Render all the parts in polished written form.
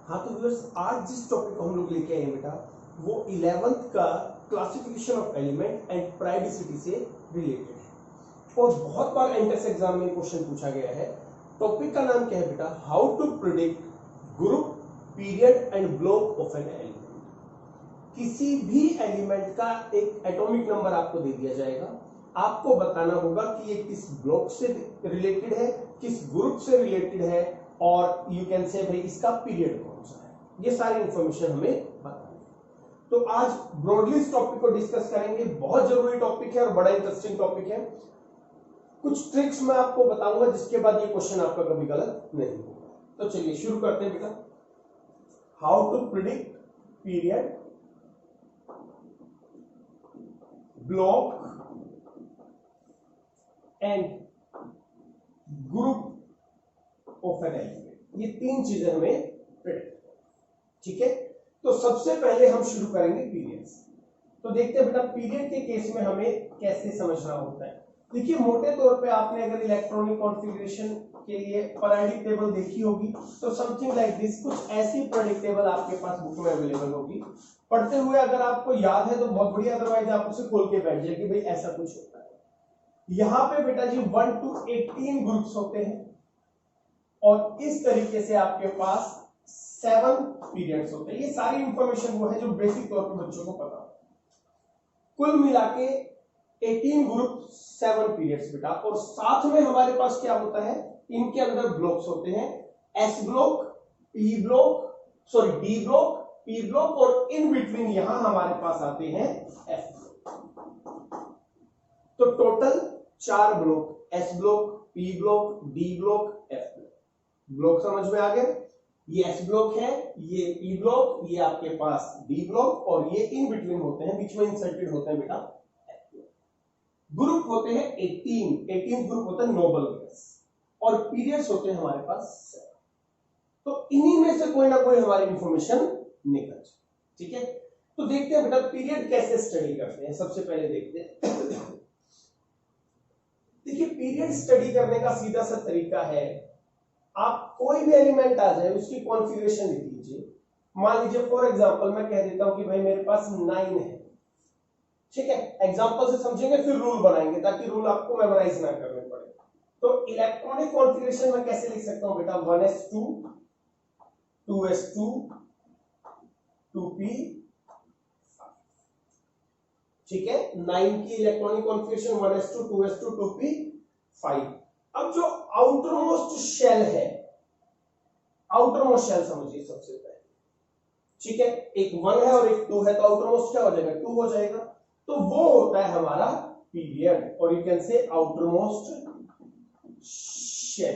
हाँ तो व्यूअर्स, आज जिस टॉपिक को हम लोग लेके आए बेटा वो 11th का classification of element and periodicity से रिलेटेड है और बहुत बार एंट्रेंस एग्जाम में क्वेश्चन पूछा गया है। टॉपिक का नाम क्या है बेटा? How to predict group, period and block of an element. किसी भी एलिमेंट का एक एटॉमिक नंबर आपको दे दिया जाएगा, आपको बताना होगा कि ये किस ब्लॉक से रिलेटेड है, किस ग्रुप से रिलेटेड है और यू कैन से भाई इसका पीरियड कौन सा है। ये सारी इंफॉर्मेशन हमें बतानी है। तो आज ब्रॉडली इस टॉपिक को डिस्कस करेंगे। बहुत जरूरी टॉपिक है और बड़ा इंटरेस्टिंग टॉपिक है। कुछ ट्रिक्स मैं आपको बताऊंगा जिसके बाद ये क्वेश्चन आपका कभी गलत नहीं होगा। तो चलिए शुरू करते हैं बेटा। How to predict period, block and group of an element. ये तीन चीजें हमें प्रिडिक्ट करनी, ठीक है। तो सबसे पहले हम शुरू करेंगे पीरियड से। तो देखते हैं बेटा पीरियड के केस में हमें कैसे समझना होता है। देखिए मोटे तौर पे आपने अगर इलेक्ट्रॉनिक कॉन्फ़िगरेशन के लिए पीरियोडिक टेबल देखी होगी तो समथिंग लाइक दिस, कुछ ऐसी पीरियोडिक टेबल आपके पास बुक में अवेलेबल होगी। पढ़ते हुए अगर आपको याद है तो बहुत बढ़िया, अदरवाइज आप उसे खोल के बैठ जाए कि भाई ऐसा कुछ होता है। यहां पे बेटा जी 1 to 18 ग्रुप्स होते हैं और इस तरीके से आपके पास 7 पीरियड्स होते हैं। ये सारी इंफॉर्मेशन वो है जो बेसिक तौर पर बच्चों को पता है। कुल मिला के 18 ग्रुप 7 पीरियड्स बेटा। और साथ में हमारे पास क्या होता है, इनके अंदर ब्लॉक्स होते हैं, S block, P block, sorry D block, P block और इन बिटवीन यहां हमारे पास आते हैं एफ ब्लॉक। तो total 4 block, S block, P block, D block, F block. Block समझ में आ गया? ये एस ब्लॉक है, ये पी ब्लॉक, ये आपके पास डी ब्लॉक और ये इन बिटवीन होते हैं, बीच में इंसर्टेड होते हैं बेटा एफ ब्लॉक। ग्रुप होते हैं 18 ग्रुप होता है नोबल गैस और पीरियड्स होते हैं हमारे पास 7। तो इन्हीं में से कोई ना कोई हमारी इंफॉर्मेशन निकल जाए, ठीक है। तो देखते हैं बेटा पीरियड कैसे स्टडी करते हैं। सबसे पहले देखते हैं देखिए पीरियड स्टडी करने का सीधा सा तरीका है, आप कोई भी एलिमेंट आ जाए उसकी कॉन्फ़िगरेशन लिख लीजिए। मान लीजिए फॉर एग्जांपल मैं कह देता हूं कि भाई मेरे पास 9 है, ठीक है। एग्जांपल से समझेंगे फिर रूल बनाएंगे ताकि रूल आपको मेमोराइज ना करने पड़े। तो इलेक्ट्रॉनिक कॉन्फ़िगरेशन में कैसे लिख सकता हूं बेटा? 1s2 2s2 2p, ठीक है। 9 की electronic configuration 1s2 2s2 2p 5। अब जो आउटरमोस्ट शेल है, आउटरमोस्ट शेल समझिए सबसे पहले, ठीक है। एक 1 है और एक 2 है तो आउटरमोस्ट क्या हो जाएगा? 2 हो जाएगा। तो वो होता है हमारा पीरियड और you can say outermost shell.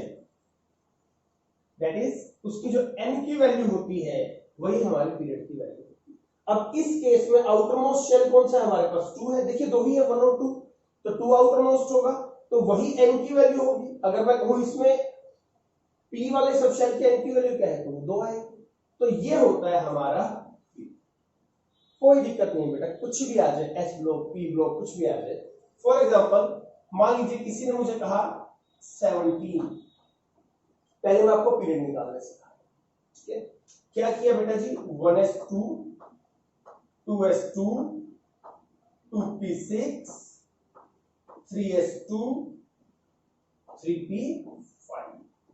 That is उसकी जो n की वैल्यू होती है वही हमारी पीरियड की वैल्यू होती है। अब इस केस में आउटरमोस्ट शेल कौन सा है हमारे पास? 2 है। देखिए 2 ही है, 1 और 2, तो 2 आउटरमोस्ट होगा तो वही n की वैल्यू होगी। अगर मैं कहूं इसमें p वाले सब शेल की n की वैल्यू क्या है तो 2 आएगी। तो ये होता है हमारा, कोई दिक्कत नहीं बेटा, कुछ भी आ जाए, एस ब्लॉक, पी ब्लॉक, कुछ भी आ जाए। फॉर एग्जांपल मान लीजिए किसी ने मुझे कहा 17, पहले मैं आपको पीरियड निकालने सिखा, ठीक है। क्या किया बेटा जी? 1s2 2s2 2p6 3s2 3p5।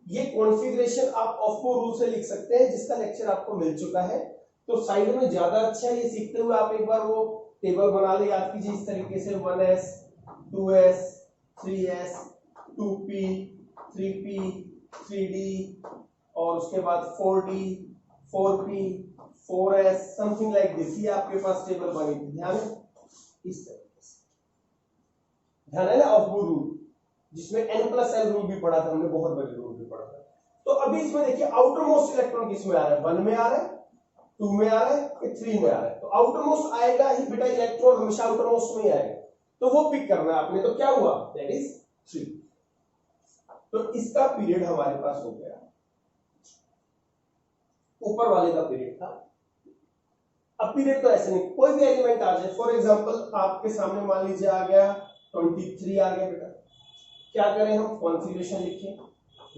ये कॉन्फ़िगरेशन आप ऑफ रूल से लिख सकते हैं जिसका लेक्चर आपको मिल चुका है। तो साइड में ज्यादा अच्छा है, ये सीखते हुए आप एक बार वो टेबल बना ले, याद कीजिए इस तरीके से 1s 2s 3s 2p 3p 3d और उसके बाद 4d 4p 4s something like this. ये आपके पास टेबल बनी थी, ध्यान है इस तरीके से, ध्यान है ना ऑफ रूल, जिसमें n+l रूल भी पढ़ा था हमने, बहुत बड़े रूल भी पढ़ा था। तो अभी इसमें देखिए आउटरमोस्ट इलेक्ट्रॉन किसमें आ रहा है? 1 में आ रहा है, 2 में आ रहा है कि 3 में आ रहा है। तो आउटरमोस्ट आएगा ही बेटा, इलेक्ट्रॉन हमेशा आउटरमोस्ट में ही आएगा, तो वो पिक करना है आपने। तो क्या हुआ? That is 3। तो इसका पीरियड हमारे पास हो गया, ऊपर वाले का पीरियड था। अब पीरियड तो ऐसे नहीं, कोई भी एलिमेंट आ जाए, फॉर एग्जांपल आपके सामने मान लीजिए आ गया 23 आ गया बेटा, क्या करें हम? कॉन्फ़िगरेशन लिखें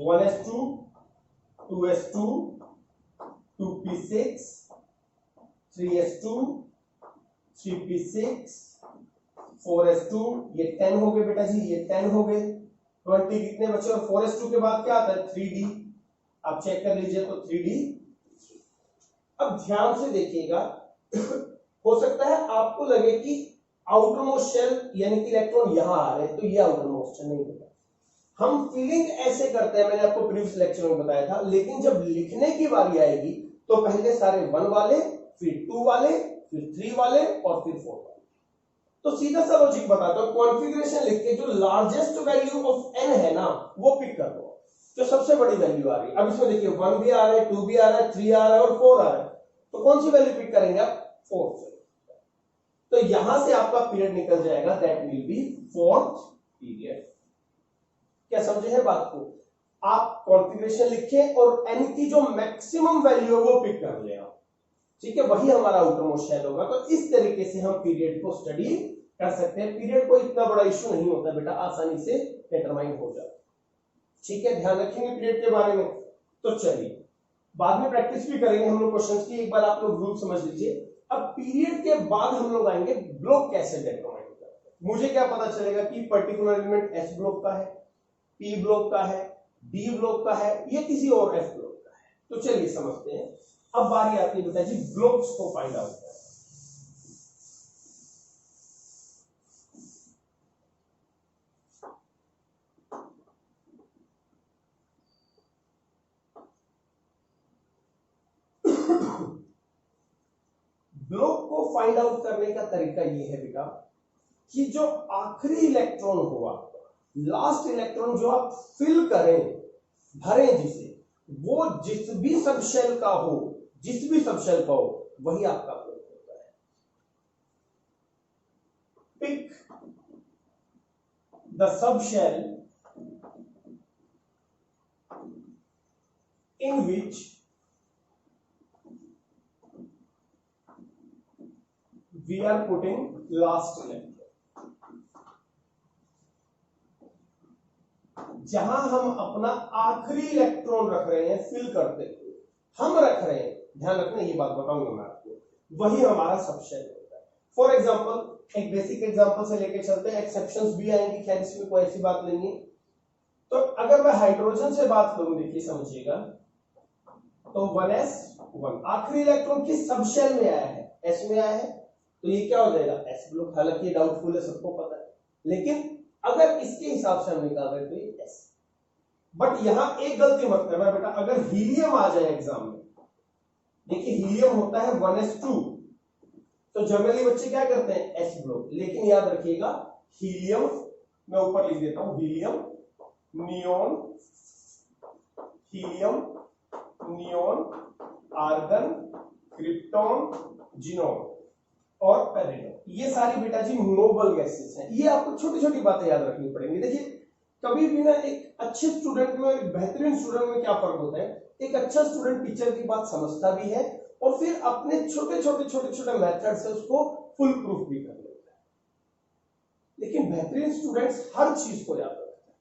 1s2 2s2 2p6 3s2 3p6 4s2, ये 10 हो गए बेटा जी, ये 10 हो गए। 20 कितने बचे? और 4s2 के बाद क्या आता है? 3d। आप चेक कर लीजिए तो 3d। अब ध्यान से देखिएगा, हो सकता है आपको लगे कि आउटर मोस्ट शेल यानी कि इलेक्ट्रॉन यहां आ रहे हैं, तो ये आउटर मोस्ट शेल नहीं होता। हम फीलिंग ऐसे करते हैं, मैंने आपको प्रीवियस लेक्चर में बताया था, लेकिन जब लिखने की बारी आएगी तो पहले सारे 1 वाले, फिर 2 वाले, फिर 3 वाले और फिर 4 वाले। तो सीधा सा लॉजिक बताता हूं, कॉन्फ़िगरेशन लिख के जो लार्जेस्ट वैल्यू ऑफ n है ना, वो पिक कर दो, जो सबसे बड़ी वैल्यू आ रही है। अब इसमें देखिए 1 भी आ रहा है, 2 भी आ रहा है, 3 आ रहा है और 4 आ रहा है, तो कौन सी वैल्यू पिक करेंगे आप? 4 से। तो यहां से आपका पीरियड निकल जाएगा, that will B 4th period. क्या समझे है बात को? आप कॉन्फ़िगरेशन लिखें और n की जो मैक्सिमम वैल्यू है वो पिक कर लें आप, ठीक है, वही हमारा आउटर मोस्ट शेल होगा। तो इस तरीके से हम पीरियड को स्टडी कर सकते हैं। पीरियड को इतना बड़ा इश्यू नहीं होता बेटा, आसानी से डिटरमाइन हो जाता, ठीक है, ध्यान रखेंगे पीरियड के बारे में। तो चलिए बाद में प्रैक्टिस भी करेंगे हम लोग क्वेश्चंस की, एक बार आप लोग रूल समझ लीजिए। अब पीरियड के बाद हम लोग आएंगे ब्लॉक कैसे डिटरमाइन करते हैं। मुझे क्या पता चलेगा कि पर्टिकुलर एलिमेंट एस ब्लॉक का है, पी ब्लॉक का है, डी ब्लॉक का है, ये किसी और एफ ब्लॉक का है। तो चलिए समझते हैं। अब बारी आती है बेटा जी ब्लॉक्स को फाइंड आउट करना। ब्लॉक को फाइंड आउट करने का तरीका ये है बेटा कि जो आखिरी इलेक्ट्रॉन हुआ, लास्ट इलेक्ट्रॉन जो आप फिल करें, भरें जिसे, वो जिस भी सब शेल का हो, जिस भी सब शेल का हो, वही आपका ब्लॉक होता है। Pick the sub shell in which we are putting last electron। जहां हम अपना आखिरी इलेक्ट्रॉन रख रहे हैं, फिल करते हुए हम रख रहे हैं, ध्यान रखना, ये बात बताऊंगा मैं आपको, वही हमारा सब शेल होता है। फॉर एग्जांपल एक बेसिक एग्जांपल से लेके चलते हैं, एक्सेप्शंस भी आएंगी, खैर इसमें कोई ऐसी बात नहीं है। तो अगर मैं हाइड्रोजन से बात करूं, देखिए समझिएगा, तो 1s1 आखिरी इलेक्ट्रॉन किस सब शेल में आया है? s में आया है, तो ये क्या हो जाएगा? s block. हालांकि डाउटफुल है, सबको पता है, लेकिन अगर इसके हिसाब से हम निकाल रहे तो ये s। बट यहां एक गलती मत करना बेटा, अगर हीलियम आ जाए एग्जाम में, देखिए हीलियम होता है 1s2, तो जनरली बच्चे क्या करते हैं? s block. लेकिन याद रखिएगा हीलियम, मैं ऊपर लिख देता हूं, helium, neon, helium, neon, argon, krypton, xenon और पेरिडोन, ये सारी बेटा जी नोबल गैसेस हैं। ये आपको छोटी छोटी बातें याद रखनी पड़ेंगी। देखिए कभी भी ना एक अच्छे स्टूडेंट में, एक बेहतरीन स्टूडेंट में क्या फर्क होता है, एक अच्छा स्टूडेंट टीचर की बात समझता भी है और फिर अपने छोटे छोटे मेथड से उसको फुल प्रूफ भी कर लेता है। लेकिन बेहतरीन स्टूडेंट्स हर चीज को याद रखते हैं,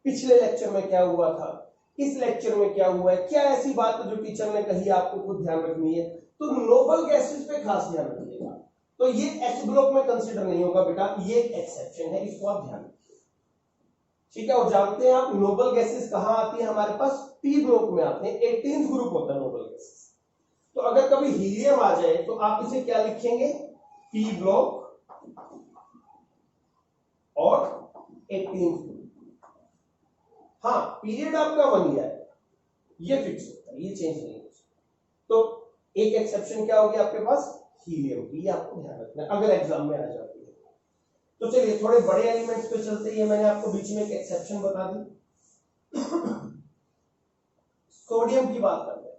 पिछले लेक्चर में क्या हुआ था, इस लेक्चर में क्या हुआ है, क्या ऐसी बात है जो टीचर ने कही आपको खुद ध्यान रखनी है। तो नोबल गैसेस पे खास ध्यान रखिएगा। तो ये एच ब्लॉक में कंसीडर नहीं होगा बेटा, ये एक एक्सेप्शन है, इसको आप ध्यान रखिए, ठीक है। और जानते हैं आप नोबल गैसेस कहां आती है हमारे पास? पी ब्लॉक में आते हैं, 18th ग्रुप होता है नोबल गैसेस। तो अगर कभी हीलियम आ जाए तो आप इसे क्या लिखेंगे? पी ब्लॉक और 18th ग्रुप। हाँ, पीरियड आपका 1 ईयर है, ये फिक्स होता है, ये चेंज नहीं हो सकता। तो एक एक्सेप्शन क्या होगी आपके पास? हीलियम की, ये आपको ध्यान रखना है अगर एग्जाम में आ जाती है। तो चलिए थोड़े बड़े एलिमेंट्स पे चलते हैं, मैंने आपको बीच में एक एक्सेप्शन बता दी। सोडियम की बात करते हैं,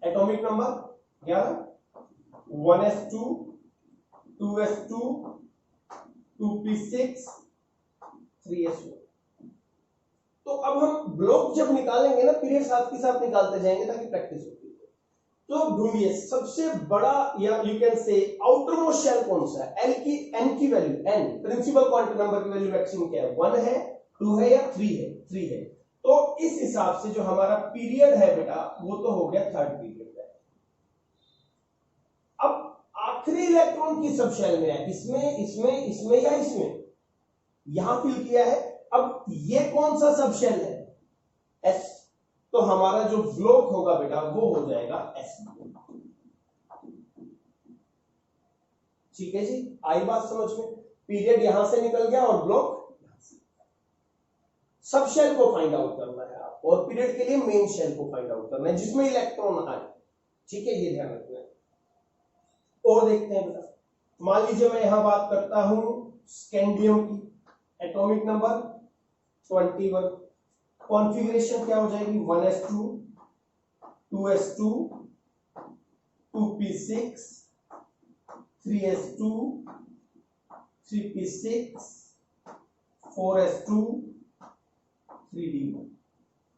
atomic number 11, 1s2, 2s2, 2p6, 3s1। तो अब हम ब्लॉक जब निकालेंगे ना, पीरियड साथ के साथ निकालते जाएंगे ताकि प्रैक्टिस होती है। तो ढूंढिए सबसे बड़ा, या you can say outermost shell कौन सा है? एन की value, n principal quantum number की वैल्यू मैक्सिमम क्या है? 1 है, 2 है या 3 है? 3 है। तो इस हिसाब से जो हमारा पीरियड है बेटा वो तो हो गया थर्ड पीरियड है। अब आखिरी इलेक्ट्रॉन किस सब शेल में है, इसमें इसमें इसमें या इसमें, यहां फिल किया है। अब ये कौन सा सब शेल है, एस, तो हमारा जो ब्लॉक होगा बेटा वो हो जाएगा एस। ठीक है जी, आई बात समझ में, पीरियड यहां से निकल गया और ब्लॉक यहां से। सब शेल को फाइंड आउट करना है आपको, और पीरियड के लिए मेन शेल को फाइंड आउट करना है जिसमें इलेक्ट्रॉन आए। ठीक है, ये ध्यान रखना है। और देखते हैं बेटा, मान लीजिए मैं यहां बात करता हूं स्कैंडियम की, एटॉमिक नंबर 21, कॉन्फ़िगरेशन क्या हो जाएगी 1s2 2s2 2p6 3s2 3p6 4s2 3d1।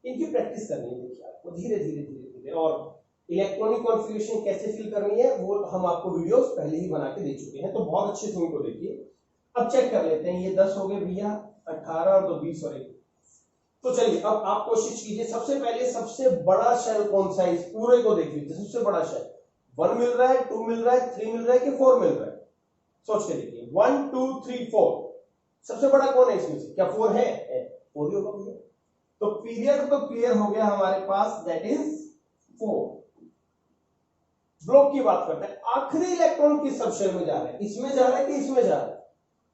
इनकी प्रैक्टिस करनी है देखिए आपको धीरे धीरे धीरे धीरे, और इलेक्ट्रॉनिक कॉन्फ़िगरेशन कैसे फिल करनी है वो हम आपको वीडियोस पहले ही बना के दे चुके हैं, तो बहुत अच्छे से उनको देखिए। अब चेक कर लेते हैं, ये 10 हो गए भैया, 18 और 2 20 और 1। तो चलिए अब आप कोशिश कीजिए, सबसे पहले सबसे बड़ा शेल कौन सा है इस पूरे को देख लीजिए। सबसे बड़ा शेल 1 मिल रहा है, 2 मिल रहा है, 3 मिल रहा है कि 4 मिल रहा है, सोच के देखिए। 1 2 3 4, सबसे बड़ा कौन है इसमें से, क्या 4 है? 4 ही होगा भैया। तो पीरियड तो क्लियर हो गया हमारे पास, दैट इज 4। ब्लॉक की बात करते हैं, आखिरी इलेक्ट्रॉन किस सब शेल में जा रहा है, इसमें जा रहा है कि इसमें जा रहा है,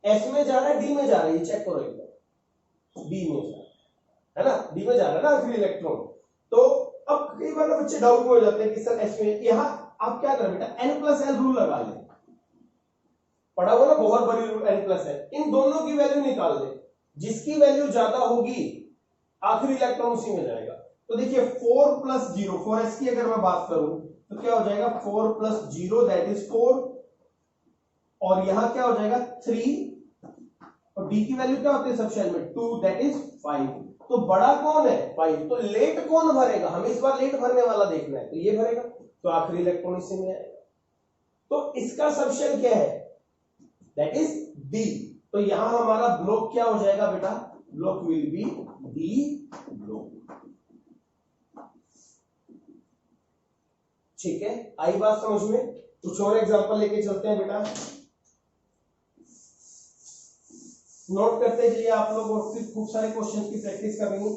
एस में जा रहा है, डी में जा रहा है, ये चेक करो एक बार, डी में जा रहा है ना, डी में जा रहा है ना आखिरी इलेक्ट्रॉन। तो अब कई बार बच्चे डाउट में हो जाते हैं कि सर एस में, यहां आप क्या करें बेटा, n+l रूल लगा लें, पढ़ा हुआ ना बहुत बड़ी रूल n+l, इन दोनों की वैल्यू निकाल लें, जिसकी वैल्यू ज्यादा होगी आखिरी इलेक्ट्रॉन उसी में जाएगा। तो देखिए 4 + 0, 4s की अगर मैं बात करूं तो क्या हो जाएगा 4 + 0 दैट इज 4, और यहां क्या हो जाएगा 3, और डी की वैल्यू क्या होती है सब शेल में 2 दैट इज 5। तो बड़ा कौन है 5, तो लेट कौन भरेगा, हमें इस बार लेट भरने वाला देखना है, तो ये भरेगा, तो आखिरी इलेक्ट्रॉन इसी में आएगा। तो इसका सब शेल क्या है, दैट इज डी। तो यहां हमारा ब्लॉक क्या हो जाएगा बेटा, block will be D block. ठीक है, आई बात समझ में। कुछ और एग्जांपल लेके चलते हैं बेटा, नोट करते चलिए आप लोग, और फिर खूब सारे क्वेश्चन की प्रैक्टिस करनी है।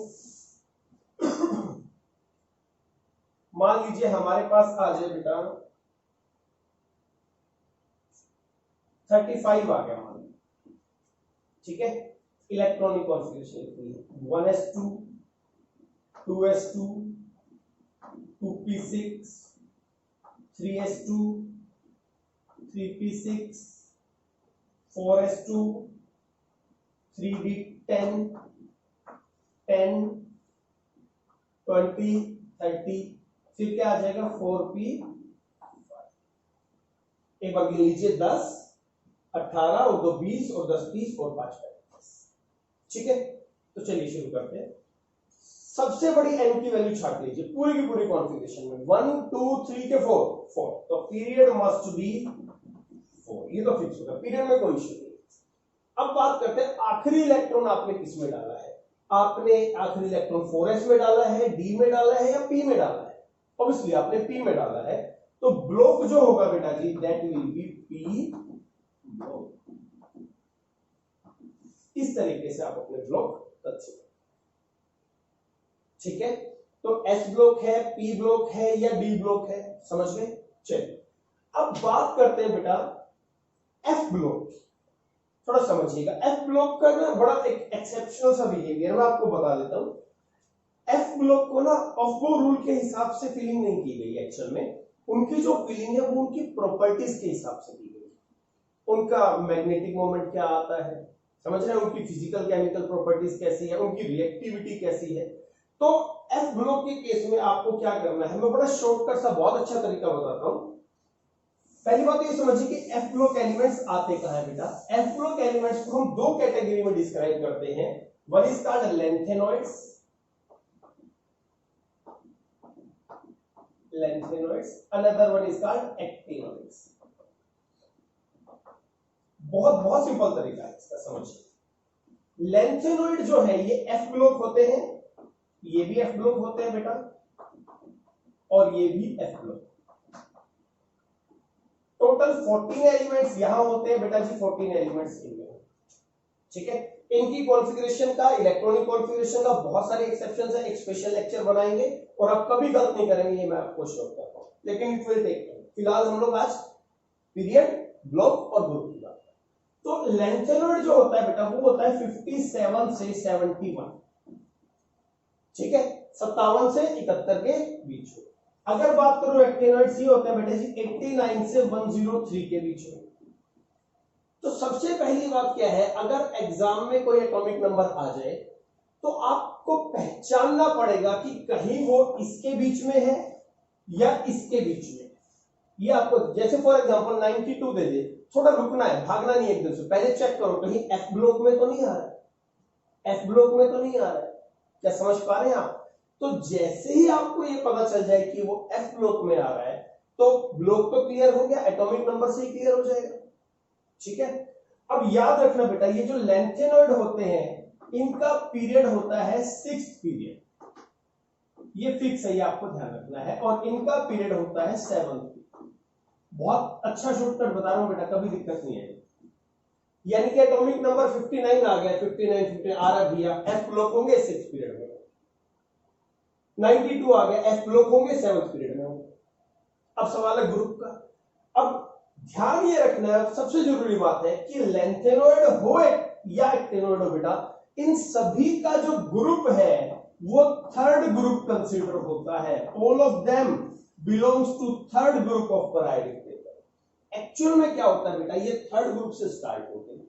मान लीजिए हमारे पास आ जाए बेटा 35 आ गया मान, ठीक है, electronic configuration 1s2 2s2 2p6 3s2 3p6 4s2 3d10 10 20 30, फिर क्या आ जाएगा 4p। एक बार गिन लीजिए 10 18 और 2 20 और 10 30 और 5 35। ठीक है, तो चलिए शुरू करते हैं। सबसे बड़ी n की वैल्यू छाट लीजिए पूरी की पूरी कॉन्फ़िगरेशन में, 1 2 3 के 4, तो पीरियड मस्ट बी 4, ये तो फिक्स होगा, पीरियड में कोई इश्यू नहीं। अब बात करते हैं आखिरी इलेक्ट्रॉन आपने किस में डाला है, आपने आखिरी इलेक्ट्रॉन 4s में डाला है, डी में डाला है या पी में डाला है, ऑब्वियसली आपने पी में डाला है, तो ब्लॉक जो होगा बेटा जी that will be P block. इस तरीके से आप अपने ब्लॉक रख सकते। ठीक है, तो एस ब्लॉक है, पी ब्लॉक है या डी ब्लॉक है, समझ में। चलिए अब बात करते हैं बेटा एफ ब्लॉक, थोड़ा समझिएगा। एफ ब्लॉक का ना बड़ा एक एक्सेप्शनल सा बिहेवियर मैं आपको बता देता हूं। एफ ब्लॉक को ना ऑफ्बो रूल के हिसाब से फिलिंग नहीं की गई, एक्चुअल में उनकी जो फिलिंग है वो उनकी प्रॉपर्टीज के हिसाब से की गई। उनका मैग्नेटिक मोमेंट क्या आता है, समझ रहे हैं, उनकी फिजिकल केमिकल प्रॉपर्टीज कैसी है, उनकी रिएक्टिविटी कैसी है। तो एफ ब्लॉक के केस में आपको क्या करना है, मैं बड़ा शॉर्टकट सा बहुत अच्छा तरीका बताता हूं। पहली बात ये समझिए कि एफ ब्लॉक एलिमेंट्स आते कहां है बेटा। एफ ब्लॉक एलिमेंट्स को हम दो कैटेगरी में डिस्क्राइब करते हैं, one is called lanthanoids, another one is called actinoids. बहुत बहुत सिंपल तरीका है इसका, समझिए। लेंथेनॉइड जो है ये एफ ब्लॉक होते हैं, ये भी एफ ब्लॉक होते हैं बेटा, और ये भी एफ ब्लॉक। टोटल 14 एलिमेंट्स यहां होते हैं बेटा जी, 14 एलिमेंट्स इनमें। ठीक है, इनकी कॉन्फ़िगरेशन का, इलेक्ट्रॉनिक कॉन्फ़िगरेशन का बहुत सारे एक्सेप्शंस है, एक स्पेशल लेक्चर बनाएंगे और आप कभी गलत नहीं करेंगे, ये मैं आपको श्योर करता हूं, लेकिन इट विल टेक टाइम। फिलहाल हम लोग आज पीरियड, ब्लॉक और ग्रुप की बात करें। तो लेंथेनॉइड जो होता है बेटा वो होता है 57 से 71, ठीक है, 57 से 71 के बीच में। अगर बात करो एक्टिनॉइड्स, ये होता है बेटा जी 89 से 103 के बीच में। तो सबसे पहली बात क्या है, अगर एग्जाम में कोई एटॉमिक नंबर आ जाए तो आपको पहचानना पड़ेगा कि कहीं वो इसके बीच में है या इसके बीच में। ये आपको, जैसे फॉर एग्जांपल 92 दे दे, थोड़ा रुकना है, भागना नहीं एकदम से, पहले चेक करो कहीं एफ ब्लॉक में तो नहीं आ रहा है, एफ ब्लॉक में तो नहीं आ रहा है। क्या समझ पा रहे हैं आप? तो जैसे ही आपको ये पता चल जाए कि वो एफ ब्लॉक में आ रहा है तो ब्लॉक तो क्लियर हो गया, एटॉमिक नंबर से ही क्लियर हो जाएगा। ठीक है, अब याद रखना बेटा, ये जो लेंथेनॉइड होते हैं इनका पीरियड होता है 6th पीरियड, ये फिक्स है, ये आपको ध्यान रखना है, और इनका पीरियड होता है 7th। बहुत अच्छा शॉर्टकट बता रहा हूं बेटा, कभी दिक्कत नहीं है। यानी कि एटॉमिक नंबर 59 आ गया, 59 आ रहा भैया, एफ ब्लॉक होंगे 6th पीरियड में, 92 आ गया, एफ ब्लॉक होंगे 7th पीरियड में होंगे। अब सवाल है ग्रुप का। अब ध्यान ये रखना है, सबसे जरूरी बात है कि लेंथेनॉइड हो या एक्टिनॉइड हो बेटा, इन सभी का जो ग्रुप है वो थर्ड ग्रुप कंसीडर होता है। All of them belongs to third group of periodic table. Actual में क्या होता है बेटा, ये थर्ड ग्रुप से स्टार्ट होते हैं।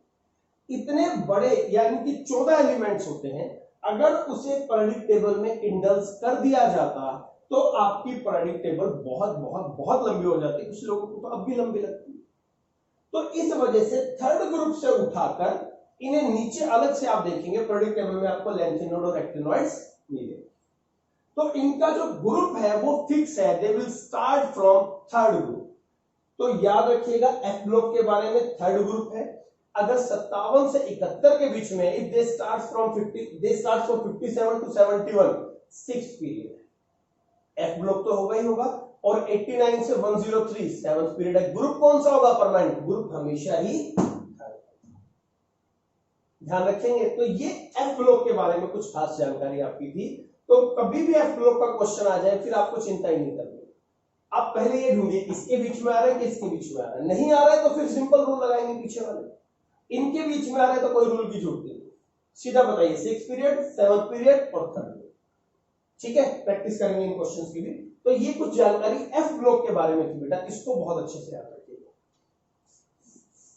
इतने बड़े यानी कि 14 एलिमेंट्स होते हैं, अगर उसे पीरियोडिक टेबल में इंडल्स कर दिया जाता तो आपकी पीरियोडिक टेबल बहुत बहुत बहुत लंबी हो जाती, कुछ लोगों को तो अब भी लंबी लगती है। तो इस वजह से थर्ड ग्रुप से उठाकर इन्हें नीचे अलग से आप देखेंगे पीरियोडिक टेबल में आपको लेंथेनॉइड और एक्टिनॉइड्स मिलेंगे। तो इनका जो ग्रुप है वो फिक्स है, they will start from third group. तो याद रखिएगा एफ ब्लॉक के बारे में, थर्ड ग्रुप है। अगर 57 से 71 के बीच में, if they start from 57 to 71, 6th period है, एफ ब्लॉक तो होगा ही होगा, और 89 से 103 7th पीरियड है। ग्रुप कौन सा होगा? परमानेंट ग्रुप हमेशा ही ध्यान रखेंगे। तो ये एफ ब्लॉक के बारे में कुछ खास जानकारी आपकी थी। तो कभी भी एफ ब्लॉक का क्वेश्चन आ जाए फिर आपको चिंता ही नहीं करनी, आप पहले ये ढूंढिए इसके बीच में आ रहा है कि इसके बीच में आ रहा है। नहीं आ रहा है तो फिर सिंपल रूल लगाएंगे पीछे वाले, इनके बीच में आ रहा है तो कोई रूल की जरूरत नहीं, सीधा बताइए 6th पीरियड, 7th पीरियड और 3rd पीरियड। ठीक है, प्रैक्टिस करेंगे इन क्वेश्चंस की भी। तो ये कुछ जानकारी एफ ब्लॉक के बारे में थी बेटा, इसको बहुत अच्छे से याद रखिएगा।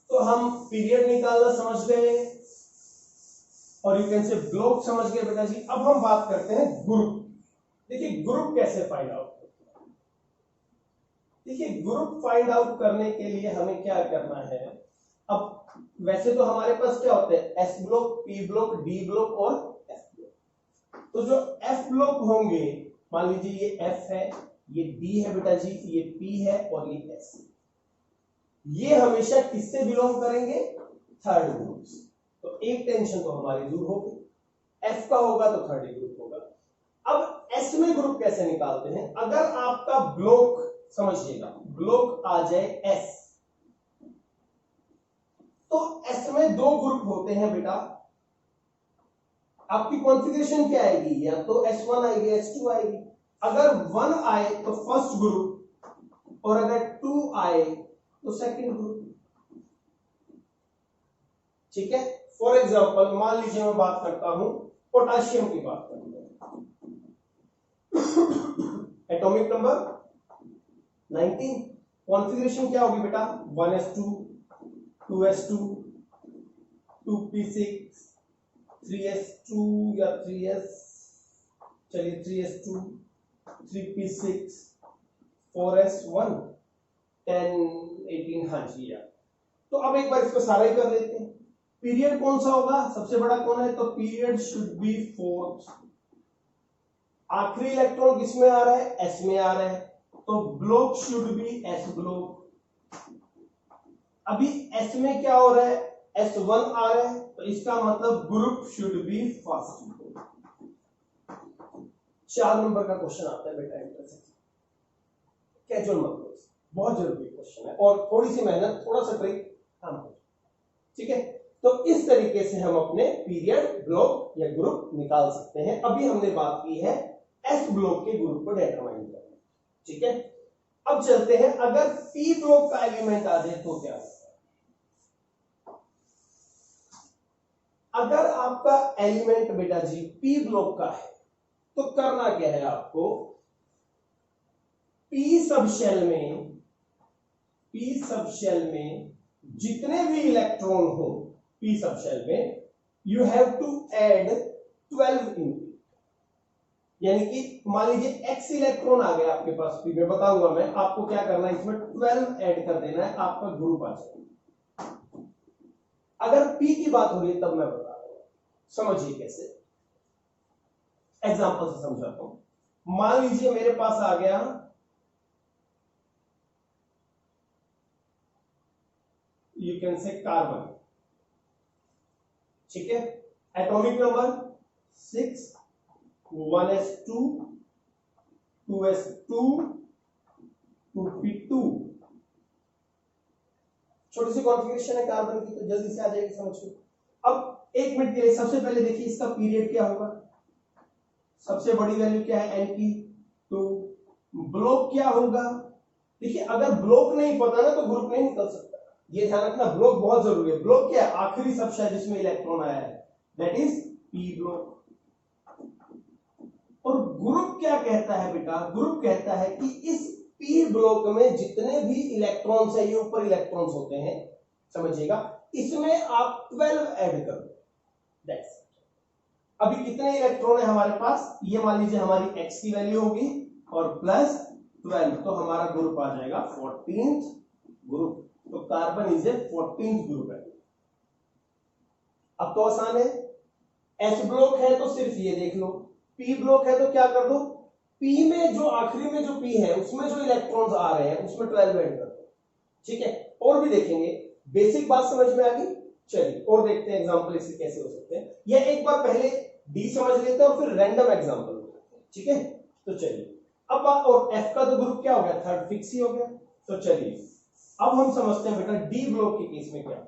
तो हम पीरियड निकालना समझ गए और यू कैन से ब्लॉक समझ गए बेटा जी। अब हम बात करते हैं ग्रुप। देखिए ग्रुप कैसे फाइंड आउट करते हैं। देखिए ग्रुप फाइंड आउट करने के लिए हमें क्या करना है, अब वैसे तो हमारे पास क्या होते हैं, S block, P block, D block और एफ ब्लॉक। तो जो एफ ब्लॉक होंगे, मान लीजिए ये एफ है, ये बी है बेटा जी, ये पी है और ये एस, ये हमेशा किससे बिलोंग करेंगे? थर्ड ग्रुप से। तो एक टेंशन तो हमारी दूर होगी, एफ का होगा तो थर्ड ग्रुप होगा। अब एस में ग्रुप कैसे निकालते हैं? अगर आपका ब्लॉक, समझिएगा ब्लॉक आ जाए एस, तो एस में दो ग्रुप होते हैं बेटा, आपकी कॉन्फ़िगरेशन क्या आएगी? या तो S1 आएगी, S2 आएगी। अगर 1 आए तो फर्स्ट ग्रुप और अगर 2 आए तो सेकंड ग्रुप। ठीक है, फॉर एग्जांपल मान लीजिए मैं बात करता हूं पोटाशियम की बात करूंगा, एटॉमिक नंबर 19, कॉन्फ़िगरेशन क्या होगी बेटा? 1s2, 2s2, 2p6, 3s2 या 3s, चलिए 3s2, 3p6, 4s1, 10, 18, हाँ जी यार। तो अब एक बार इसको सारा ही कर लेते हैं। पीरियड कौन सा होगा? सबसे बड़ा कौन है? तो पीरियड शुड बी 4th। आखिरी इलेक्ट्रॉन किसमें आ रहा है? एस में आ रहा है, तो block should be S block. अभी एस में क्या हो रहा है? S1 आ रहा है, तो इसका मतलब group should be first. 4 number का क्वेश्चन आता है बेटा इंटरसेक्शन, कैजुअल मत लो, बहुत जरूरी क्वेश्चन है और थोड़ी सी मेहनत, थोड़ा सा ट्रिक काम हो, ठीक है। तो इस तरीके से हम अपने पीरियड, ब्लॉक या ग्रुप निकाल सकते हैं। अभी हमने बात की है एस ब्लॉक के ग्रुप को डिटरमाइन करना, ठीक है। अब चलते हैं, अगर पी ब्लॉक का एलिमेंट आ जाए तो क्या होगा। अगर आपका एलिमेंट बेटा जी पी ब्लॉक का है तो करना क्या है आपको, पी सब शेल में जितने भी इलेक्ट्रॉन हो पी सब शेल में, यू हैव टू ऐड 12 इन, यानी कि मान लीजिए x इलेक्ट्रॉन आ गया आपके पास पी में, बताऊंगा मैं आपको क्या करना है, इसमें 12 ऐड कर देना है, आपका ग्रुप आ जाएगा। अगर p की बात हो रही है तब मैं बता रहा हूं, समझिए कैसे, एग्जांपल से समझाता हूं। मान लीजिए मेरे पास आ गया यू कैन से कार्बन, ठीक है, atomic number 6, 1s2, 2s2, 2p2, छोटी सी कॉन्फ़िगरेशन है कार्बन की, तो जल्दी से आ जाएगी समझ में। अब 1 मिनट के लिए सबसे पहले देखिए इसका पीरियड क्या होगा, सबसे बड़ी वैल्यू क्या है n की 2, ब्लॉक क्या होगा, देखिए अगर ब्लॉक नहीं पता ना तो ग्रुप नहीं निकल सकता, ये ध्यान रखना, ब्लॉक बहुत जरूरी है। ब्लॉक क्या है, आखिरी सब शेल जिसमें इलेक्ट्रॉन आया है, दैट इज पी ब्लॉक। और ग्रुप क्या कहता है बेटा, ग्रुप कहता है कि इस पी ब्लॉक में जितने भी इलेक्ट्रॉन्स है, ये ऊपर इलेक्ट्रॉन्स होते हैं, समझिएगा, इसमें आप 12 ऐड कर दो, दैट्स इट। अभी कितने इलेक्ट्रॉन है हमारे पास, ये मान लीजिए हमारी x की वैल्यू होगी और प्लस 12, तो हमारा ग्रुप आ जाएगा 14th ग्रुप। तो carbon is a 14th group है। अब तो आसान है, एस ब्लॉक है तो सिर्फ ये देख लो, पी ब्लॉक है तो क्या कर दो, पी में जो आखिरी में जो पी है उसमें जो इलेक्ट्रॉन्स आ रहे हैं उसमें 12 ऐड कर दो, ठीक है। और भी देखेंगे, बेसिक बात समझ में आ गई, चलिए और देखते हैं एग्जांपल इसके कैसे हो सकते हैं, या एक बार पहले डी समझ लेते हैं और फिर रैंडम एग्जांपल लेते हैं, ठीक है। तो चलिए अब और एफ का तो ग्रुप क्या हो गया, थर्ड फिक्स ही हो गया। तो चलिए अब हम समझते हैं बेटा डी ब्लॉक के केस में क्या।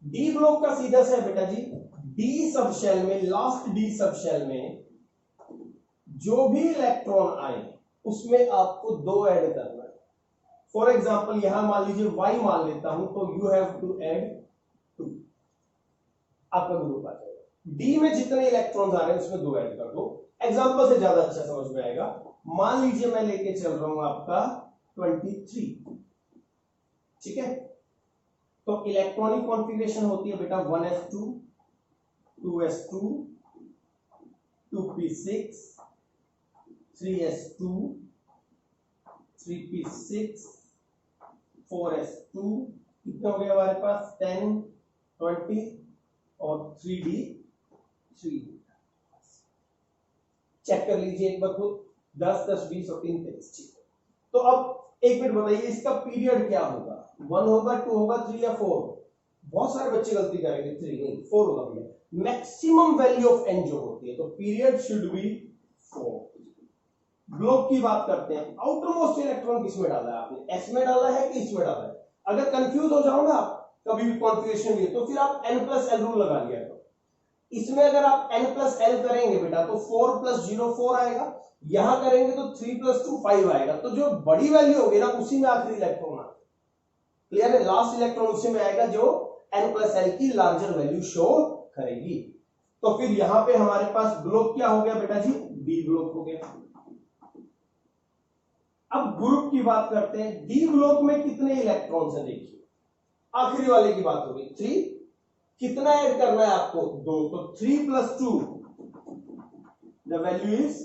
डी ब्लॉक का सीधा सा है बेटा जी, डी सब शेल में, लास्ट डी सब शेल में जो भी इलेक्ट्रॉन आए उसमें आपको 2 ऐड करना है। फॉर एग्जाम्पल यहां मान लीजिए y मान लेता हूं, तो यू हैव टू ऐड 2, आपका ग्रुप आ जाएगा। डी में जितने इलेक्ट्रॉन्स आ रहे हैं उसमें 2 ऐड कर दो। एग्जाम्पल से ज्यादा अच्छा समझ में आएगा, मान लीजिए मैं लेके चल रहा हूं आपका 23, ठीक है। तो इलेक्ट्रॉनिक कॉन्फ़िगरेशन होती है बेटा 1s2, 2s2, 2p6, 3s2, 3p6, 4s2, कितने हो गए हमारे पास 10, 20 और 3d3। चेक कर लीजिए एक बार खुद, 10, 10, 20 और 3, 23, ठीक है। तो अब एक मिनट बताइए इसका पीरियड क्या होगा, 1 होगा, 2 होगा, 3 या 4? बहुत सारे बच्चे गलती करेंगे, 3 नहीं 4 होगा भैया। मैक्सिमम वैल्यू ऑफ n जो होती है, तो पीरियड शुड बी 4। ब्लॉक की बात करते हैं, आउटर मोस्ट इलेक्ट्रॉन किसमें डाला है आपने, एस में डाला है कि इसमें डाला है? अगर कंफ्यूज हो जाओ ना आप कभी भी कॉन्फ़िगरेशन में, तो फिर आप n+l रूल लगा लिया करो। इसमें अगर आप n+l करेंगे बेटा तो 4 + 0 4 आएगा, यहां करेंगे तो 3 + 2 5 आएगा। तो जो बड़ी वैल्यू होगी ना उसी में आखिरी इलेक्ट्रॉन आएगा, क्लियर है, लास्ट इलेक्ट्रॉन उसी में आएगा जो n+l की लार्जर वैल्यू शो करेगी। तो फिर यहां पे हमारे पास ब्लॉक क्या हो गया बेटा जी, डी ब्लॉक हो गया। अब ग्रुप की बात करते हैं, डी ब्लॉक में कितने इलेक्ट्रॉन्स हैं, देखिए आखिरी वाले की बात हो गई 3, कितना ऐड करना है आपको, 2, तो 3 + 2 द वैल्यू इज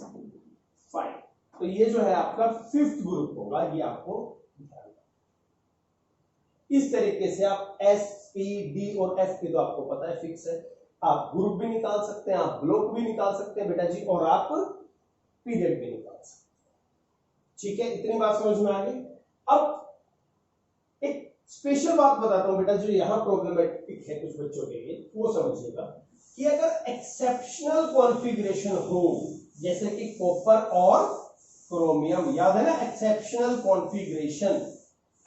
5। तो ये जो है आपका 5th ग्रुप होगा, ये आपको इस तरीके से आप एस, पी, डी और एफ की तो आपको पता है फिक्स है, आप ग्रुप भी निकाल सकते हैं, आप ब्लॉक भी निकाल सकते हैं बेटा जी, और आप पीरियड भी निकाल सकते हैं, ठीक है। इतनी बात समझ में आ गई। अब एक स्पेशल बात बताता हूं बेटा, जो यहां प्रॉब्लमेटिक है कुछ बच्चों के लिए, वो समझिएगा कि अगर एक्सेप्शनल कॉन्फ़िगरेशन हो, जैसे कि कॉपर और क्रोमियम, याद है ना एक्सेप्शनल कॉन्फ़िगरेशन,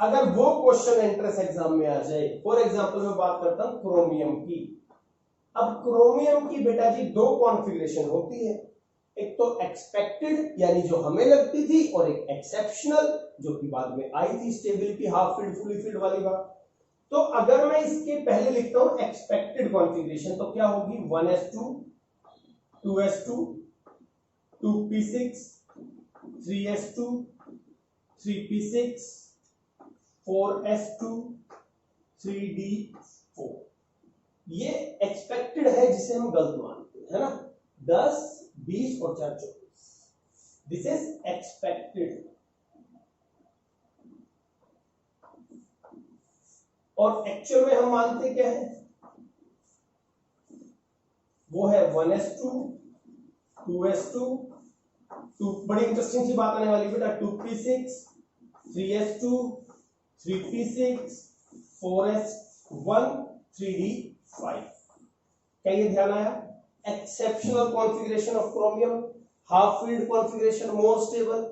अगर वो क्वेश्चन एंट्रेंस एग्जाम में आ जाए, फॉर एग्जांपल मैं बात करता हूं क्रोमियम की। अब क्रोमियम की बेटा जी दो कॉन्फ़िगरेशन होती है, एक तो एक्सपेक्टेड यानी जो हमें लगती थी, और एक एक्सेप्शनल जो कि बाद में आई थी, stability half field fully field वाली बात। तो अगर मैं इसके पहले लिखता हूं एक्सपेक्टेड कॉन्फ़िगरेशन, तो क्या होगी 1s2 2s2 2p6 3s2 3p6 4s2 3d4, ये एक्सपेक्टेड है जिसे हम गलत मानते हैं, है ना, 10 20 और 4 24, दिस इज एक्सपेक्टेड। और एक्चुअल में हम मानते क्या है, वो है 1s2 2s2 2, बड़ी इंटरेस्टिंग सी बात आने वाली बेटा, 2p6 3s2 3p6 4s1 3d5। क्या ये ध्यान आया? Exceptional configuration of chromium, half field configuration, more stable.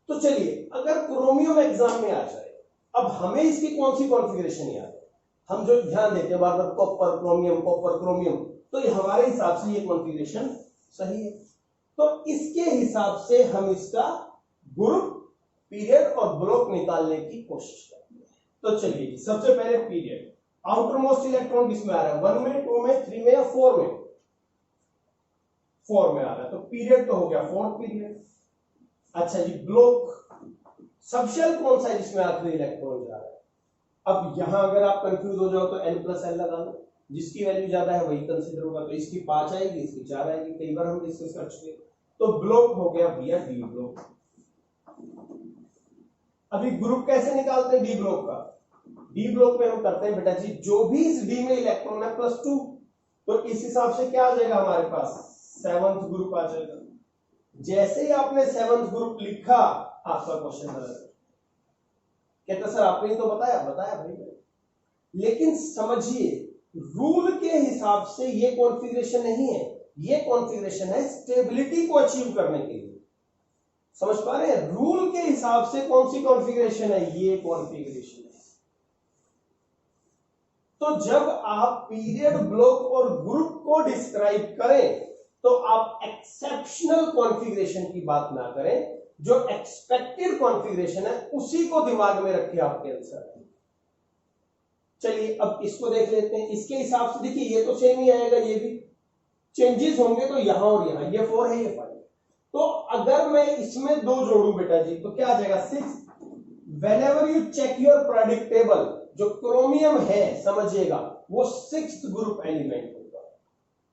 तो चलिए अगर क्रोमियम एग्जाम में आ जाए, अब हमें इसकी कौन सी कॉन्फ़िगरेशन याद है, हम जो ध्यान देते हैं बार बार कॉपर क्रोमियम, तो ये हमारे हिसाब से ये कॉन्फ़िगरेशन सही है, तो इसके हिसाब से हम इसका ग्रुप, पीरियड और ब्लॉक निकालने की कोशिश करते हैं। तो चलिए सबसे पहले पीरियड, आउटर मोस्ट इलेक्ट्रॉन किसमें आ रहा है, 1 में 2 में 3 में या 4 में, 4 में आ रहा है, तो पीरियड तो हो गया 4th पीरियड। अच्छा जी ब्लॉक, सबशेल कौन सा है जिसमें आखिरी इलेक्ट्रॉन जा रहा है। अब यहां अगर आप कंफ्यूज हो जाओ तो n+l लगा लो, जिसकी वैल्यू ज्यादा है वही कंसीडर होगा, तो इसकी 5 आएगी, इसकी 4 आएगी, कई बार हम डिस्कस कर चुके। तो ब्लॉक हो गया भैया डी ब्लॉक। अभी ग्रुप कैसे निकालते हैं डी ब्लॉक का, डी ब्लॉक में हम करते हैं बेटा जी, जो भी इस डी में इलेक्ट्रॉन है +2, तो इस हिसाब से क्या आ जाएगा हमारे पास, 7th ग्रुप आ जाएगा। जैसे ही आपने 7th ग्रुप लिखा, आपका क्वेश्चन गलत। कहते सर आपने तो बताया भाई, लेकिन समझिए रूल के हिसाब से ये कॉन्फ़िगरेशन नहीं है, ये कॉन्फ़िगरेशन है स्टेबिलिटी को अचीव करने के लिए। समझ पा रहे हैं, रूल के हिसाब से कौन सी कॉन्फ़िगरेशन है, ये कॉन्फ़िगरेशन है। तो जब आप पीरियड, ब्लॉक और ग्रुप को डिस्क्राइब करें, तो आप एक्सेप्शनल कॉन्फ़िगरेशन की बात ना करें, जो एक्सपेक्टेड कॉन्फ़िगरेशन है उसी को दिमाग में रखिए आपके आंसर। चलिए अब इसको देख लेते हैं, इसके हिसाब से देखिए ये तो सेम ही आएगा, ये भी चेंजेस होंगे तो यहां और यहां, ये 4 है ये 5। तो अगर मैं इसमें 2 जोड़ू बेटा जी, तो क्या आ जाएगा 6। Whenever you check your product table, जो क्रोमियम है समझिएगा वो 6th ग्रुप एलिमेंट होगा,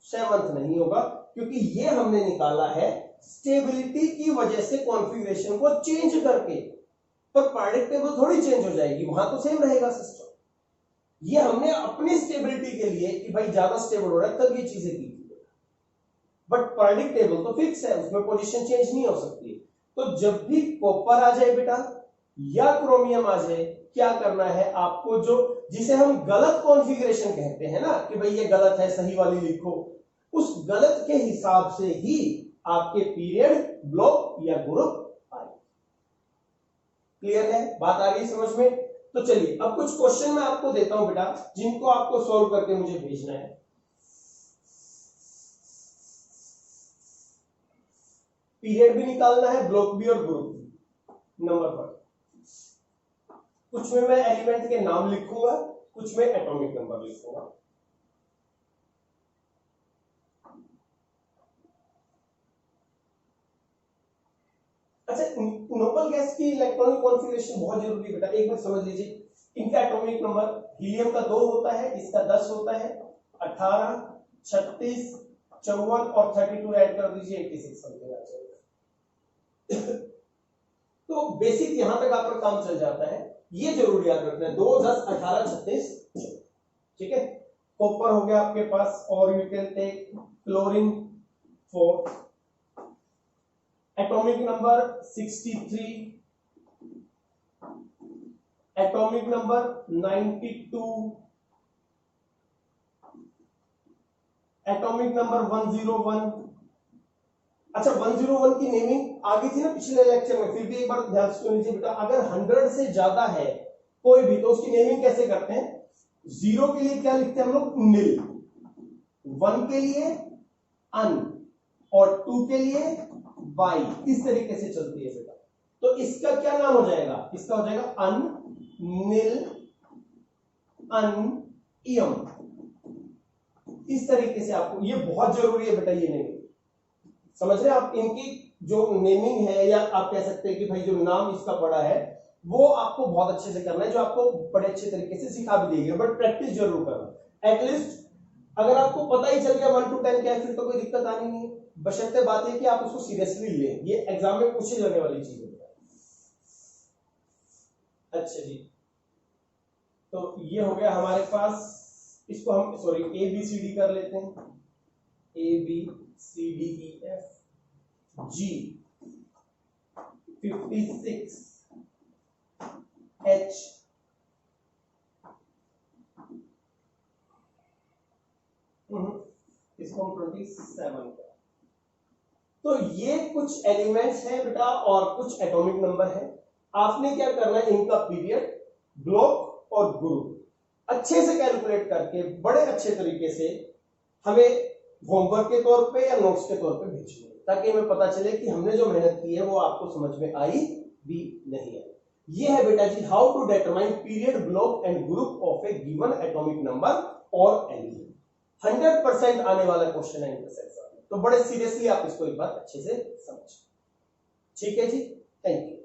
7th नहीं होगा, क्योंकि ये हमने निकाला है स्टेबिलिटी की वजह से कॉन्फ़िगरेशन को चेंज करके, पर प्रोडक्ट टेबल थोड़ी चेंज हो जाएगी, वहां तो सेम रहेगा सिस्टम। ये हमने अपनी स्टेबिलिटी के लिए कि भाई ज्यादा स्टेबल हो रहा है तब ये चीजें की, बट प्रोडक्ट टेबल तो फिक्स है, उसमें पोजीशन चेंज नहीं हो सकती। तो जब भी कॉपर आ जाए बेटा या क्रोमियम आ जाए, क्या करना है आपको, जो जिसे हम गलत कॉन्फ़िगरेशन कहते हैं ना, कि भाई ये गलत है सही वाली लिखो, उस गलत के हिसाब से ही आपके पीरियड, ब्लॉक या ग्रुप आए। क्लियर है, बात आ गई समझ में? तो चलिए अब कुछ क्वेश्चन मैं आपको देता हूं बेटा, जिनको आपको सॉल्व करके मुझे भेजना है। पीरियड भी निकालना है, ब्लॉक भी और ग्रुप भी। नंबर 1, कुछ में मैं एलिमेंट के नाम लिखूंगा, कुछ में एटॉमिक नंबर लिखूंगा। अच्छा, नोबल गैस की इलेक्ट्रॉनिक कॉन्फ़िगरेशन बहुत जरूरी बेटा, एक बार समझ लीजिए। इनका एटॉमिक नंबर हीलियम का 2 होता है, इसका 10 होता है, 18 36 54 और 32 ऐड कर दीजिए 86 समथिंग आ जाएगा। तो बेसिक यहां तक आपका काम चल जाता है, ये जरूर याद रखना है, 2 10 18 36, ठीक है। कॉपर हो गया आपके पास, और you can take chlorine 4, atomic number 63, atomic number 92, atomic number 101। अच्छा 101 की नेमिंग आ गई थी ना पिछले लेक्चर में, फिर भी एक बार ध्यान से सुन लीजिए बेटा। अगर 100 से ज्यादा है कोई भी तो उसकी नेमिंग कैसे करते हैं? 0 के लिए क्या लिखते हैं हम लोग? निल, 1 के लिए अन और 2 के लिए वाई, इस तरीके से चलती है बेटा। तो इसका क्या नाम हो जाएगा? इसका हो जाएगा अन निल अन इयम। इस तरीके से आपको, ये बहुत जरूरी है बेटा ये नेमिंग, समझ रहे हैं आप? इनकी जो नेमिंग है, या आप कह सकते हैं कि भाई जो नाम इसका पड़ा है वो आपको बहुत अच्छे से करना है, जो आपको बड़े अच्छे तरीके से सिखा भी देगी, बट प्रैक्टिस जरूर करना। एटलीस्ट अगर आपको पता ही चल गया 1 to 10 क्या है, फिर तो कोई दिक्कत आनी नहीं है। बशर्ते बात है कि आप उसको सीरियसली लें, ये एग्जाम में पूछी जाने वाली चीज है। अच्छा जी, तो ये हो गया हमारे पास, इसको हम सॉरी ABCD कर लेते हैं। ABCDEFG 56H इसको हम 27 कर। तो ये कुछ एलिमेंट्स हैं बेटा और कुछ एटॉमिक नंबर है। आपने क्या करना है, इनका पीरियड, ब्लॉक और ग्रुप अच्छे से कैलकुलेट करके बड़े अच्छे तरीके से हमें होमवर्क के तौर पे या नोट्स के तौर पे भेजना, ताकि हमें पता चले कि हमने जो मेहनत की है वो आपको समझ में आई भी नहीं आई। ये है बेटा जी how to determine period, block and group of a given atomic number और एलिमेंट। 100% आने वाला क्वेश्चन है इनका सेंस, तो बड़े सीरियसली आप इसको एक बार अच्छे से समझ। ठीक है जी, थैंक यू।